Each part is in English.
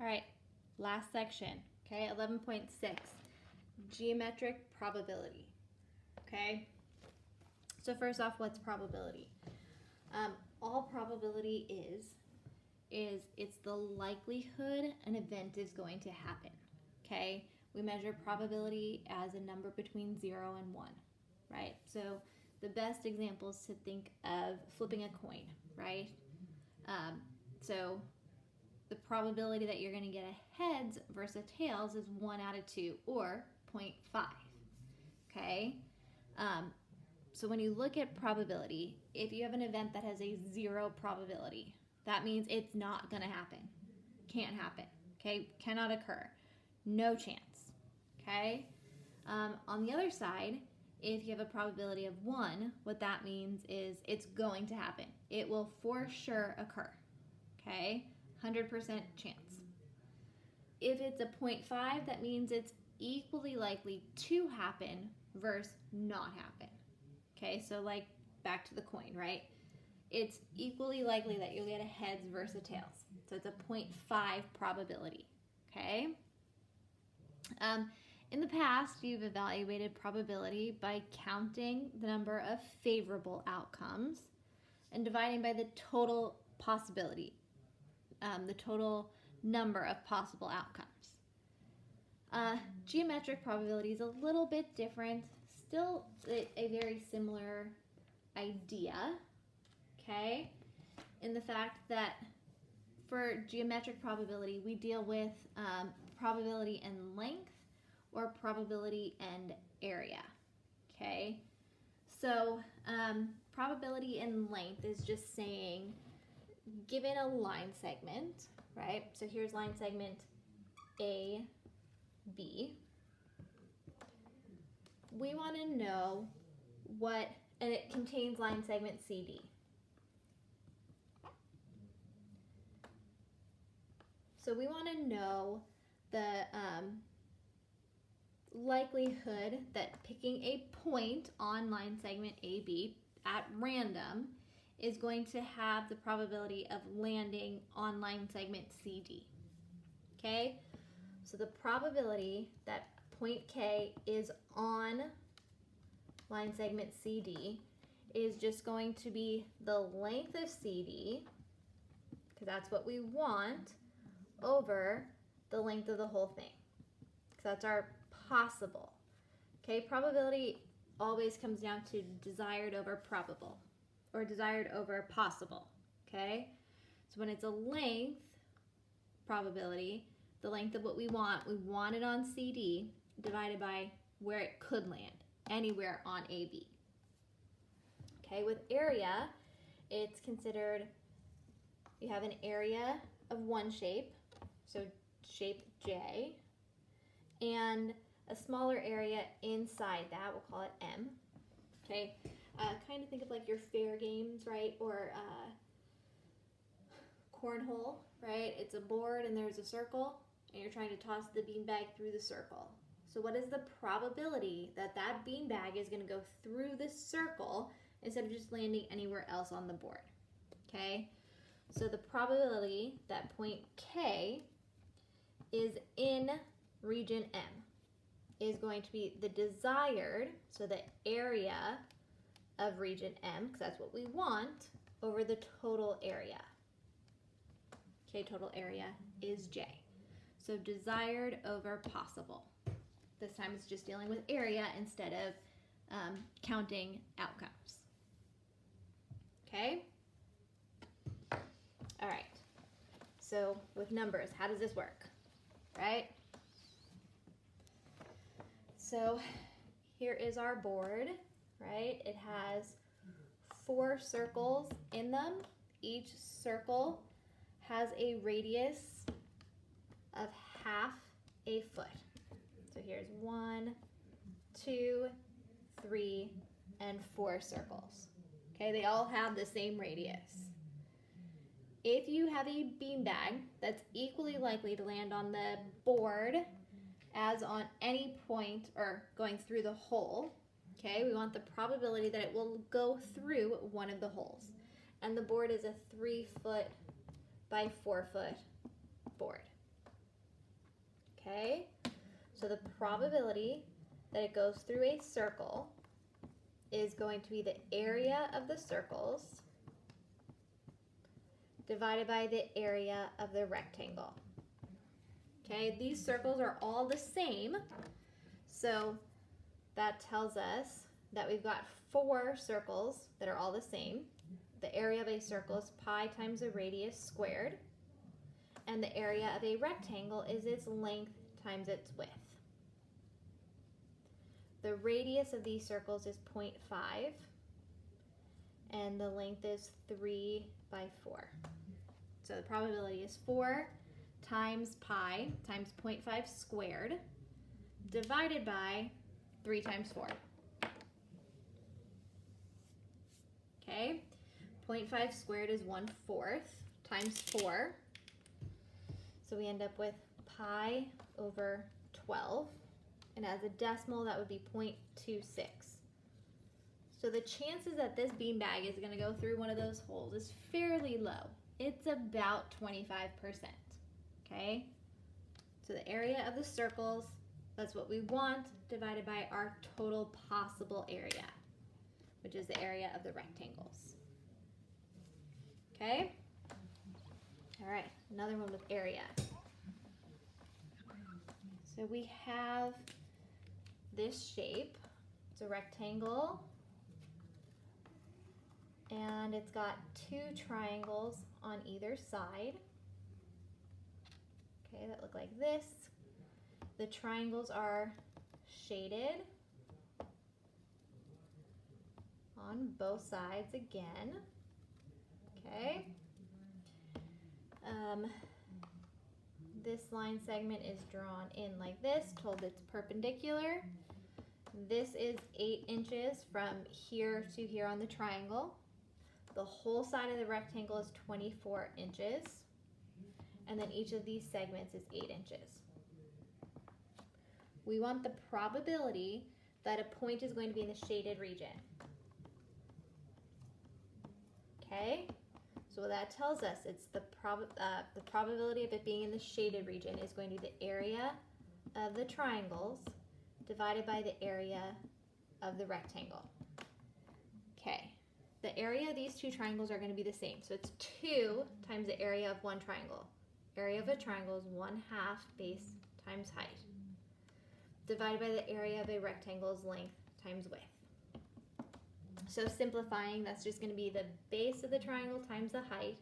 All right, last section, okay, 11.6, geometric probability, okay? So first off, what's probability? All probability is it's the likelihood an event is going to happen, okay? We measure probability as a number between 0 and 1, right? So the best example is to think of flipping a coin, right? So the probability that you're going to get a heads versus a tails is 1 out of 2, or 0.5, okay? So when you look at probability, if you have an event that has a 0 probability, that means it's not going to happen. Can't happen, okay? Cannot occur. No chance, okay? On the other side, if you have a probability of 1, what that means is it's going to happen. It will for sure occur, okay? 100% chance. If it's a 0.5, that means it's equally likely to happen versus not happen. Okay, so like back to the coin, right? It's equally likely that you'll get a heads versus a tails. So it's a 0.5 probability, okay? In the past, you've evaluated probability by counting the number of favorable outcomes and dividing by the total possibility, the total number of possible outcomes. Geometric probability is a little bit different, still a very similar idea, okay, in the fact that for geometric probability, we deal with probability and length or probability and area, okay? So probability and length is just saying, given a line segment, right? So here's line segment A, B. We want to know what, and it contains line segment CD. So we want to know the likelihood that picking a point on line segment AB at random is going to have the probability of landing on line segment CD. Okay? So the probability that point K is on line segment CD is just going to be the length of CD, because that's what we want, over the length of the whole thing. So that's our possible. Okay, probability always comes down to desired over probable, or desired over possible. Okay, so when it's a length probability, the length of what we want it on CD divided by where it could land, anywhere on AB. Okay, with area, it's considered, you have an area of one shape, so shape J, and a smaller area inside that, we'll call it M. Okay, kind of think of like your fair games, right, or cornhole, right? It's a board and there's a circle, and you're trying to toss the beanbag through the circle. So what is the probability that that beanbag is going to go through this circle instead of just landing anywhere else on the board? Okay, so the probability that point K is in region M is going to be the desired, so the area of region M, because that's what we want, over the total area. Okay, total area is J. So desired over possible. This time it's just dealing with area instead of counting outcomes. Okay? All right. So with numbers, how does this work? Right? So here is our board, right? It has 4 circles in them. Each circle has a radius of half a foot. So here's 1, 2, 3, and 4 circles. Okay, they all have the same radius. If you have a beanbag that's equally likely to land on the board as on any point or going through the hole, okay, we want the probability that it will go through one of the holes. And the board is a 3 foot by 4 foot board. the probability that it goes through a circle is going to be the area of the circles divided by the area of the rectangle. Okay, these circles are all the same, so that tells us that we've got 4 circles that are all the same. The area of a circle is pi times the radius squared, and the area of a rectangle is its length times its width. The radius of these circles is 0.5, and the length is 3 by 4. So the probability is 4 times pi times 0.5 squared divided by 3 times 4. Okay, 0.5 squared is 1/4 times 4. So we end up with pi over 12. And as a decimal, that would be 0.26. So the chances that this beanbag is going to go through one of those holes is fairly low. It's about 25%. Okay? So the area of the circles, that's what we want, divided by our total possible area, which is the area of the rectangles. Okay? All right, another one with area. So we have this shape. It's a rectangle, and it's got 2 triangles on either side. Okay, that look like this. The triangles are shaded on both sides again. Okay. This line segment is drawn in like this, told it's perpendicular. This is 8 inches from here to here on the triangle. The whole side of the rectangle is 24 inches. And then each of these segments is 8 inches. We want the probability that a point is going to be in the shaded region. Okay? So what that tells us, it's the probability of it being in the shaded region is going to be the area of the triangles divided by the area of the rectangle. Okay, the area of these 2 triangles are going to be the same. So it's 2 times the area of one triangle. Area of a triangle is 1/2 base times height, divided by the area of a rectangle's length times width. So simplifying, that's just going to be the base of the triangle times the height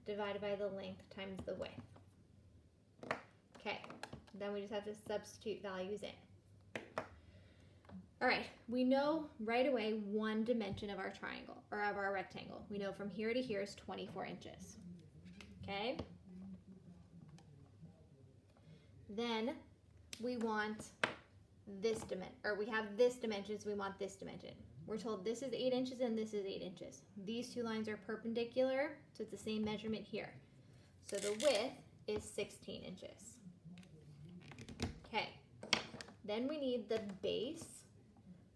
divided by the length times the width. Okay, then we just have to substitute values in. All right, we know right away one dimension of our triangle, or of our rectangle. We know from here to here is 24 inches. Okay? Then we want this dimension, or we have this dimension, so we want this dimension. We're told this is 8 inches and this is 8 inches. These 2 lines are perpendicular, so it's the same measurement here. So the width is 16 inches. Okay, then we need the base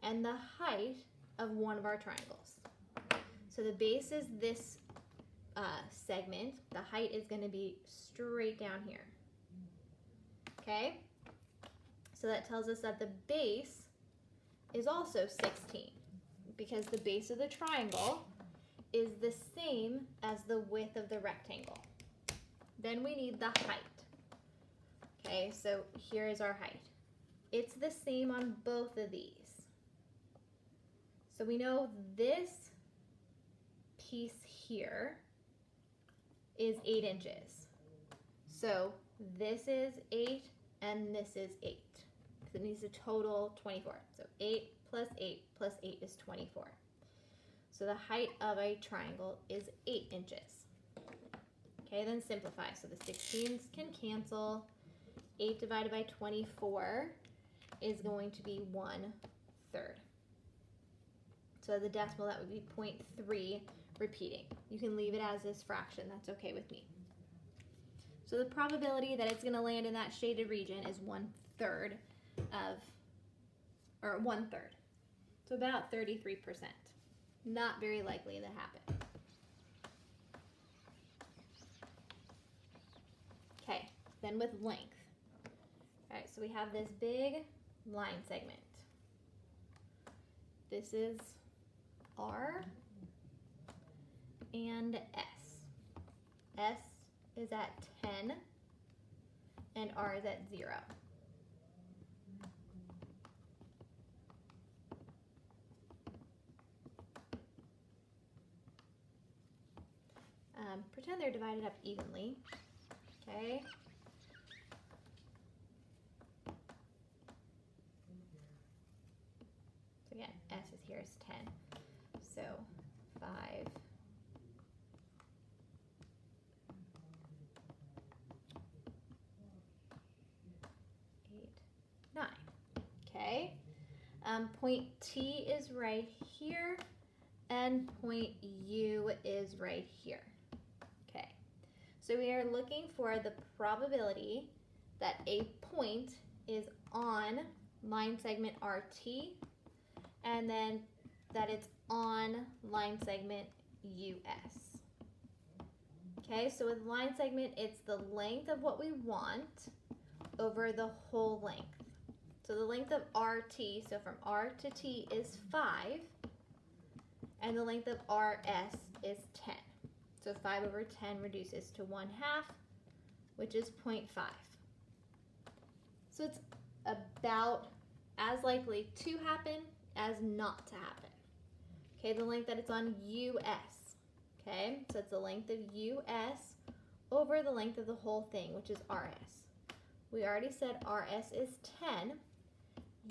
and the height of one of our triangles. So the base is this segment. The height is going to be straight down here. Okay, so that tells us that the base is also 16, because the base of the triangle is the same as the width of the rectangle. Then we need the height. Okay, so here is our height. It's the same on both of these. So we know this piece here is 8 inches. So this is 8 and this is 8. Because it needs a total 24. So 8 plus 8 plus 8 is 24. So the height of a triangle is 8 inches. Okay, then simplify. So the 16s can cancel. 8 divided by 24 is going to be 1/3. So the decimal, that would be 0.3 repeating. You can leave it as this fraction. That's okay with me. So the probability that it's going to land in that shaded region is 1/3 of, or 1/3. So about 33%. Not very likely to happen. Okay, then with length. Okay, so we have this big line segment. This is R and S. S is at 10 and R is at 0. Pretend they're divided up evenly. Okay. So again, S is here is 10. So 5, 8, 9. Okay. Point T is right here, and point U is right here. Okay. So we are looking for the probability that a point is on line segment RT, and then that it's on line segment US. Okay, so with line segment, it's the length of what we want over the whole length. So the length of RT, so from R to T is 5, and the length of RS is 10. So 5 over 10 reduces to 1/2, which is 0.5. So it's about as likely to happen as not to happen. Okay, the length that it's on US. Okay, so it's the length of US over the length of the whole thing, which is RS. We already said RS is 10.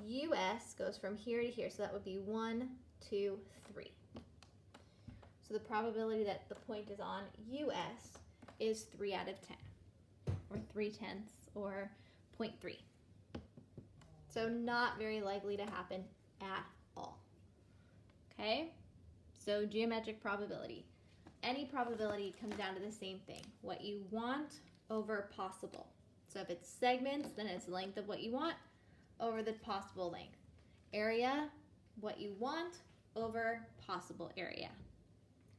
US goes from here to here, so that would be 1, 2, 3. So the probability that the point is on US is 3 out of 10, or 3/10, or 0.3. So not very likely to happen at all. Okay, so geometric probability. Any probability comes down to the same thing, what you want over possible. So if it's segments, then it's length of what you want over the possible length. Area, what you want over possible area.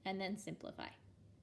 And then simplify.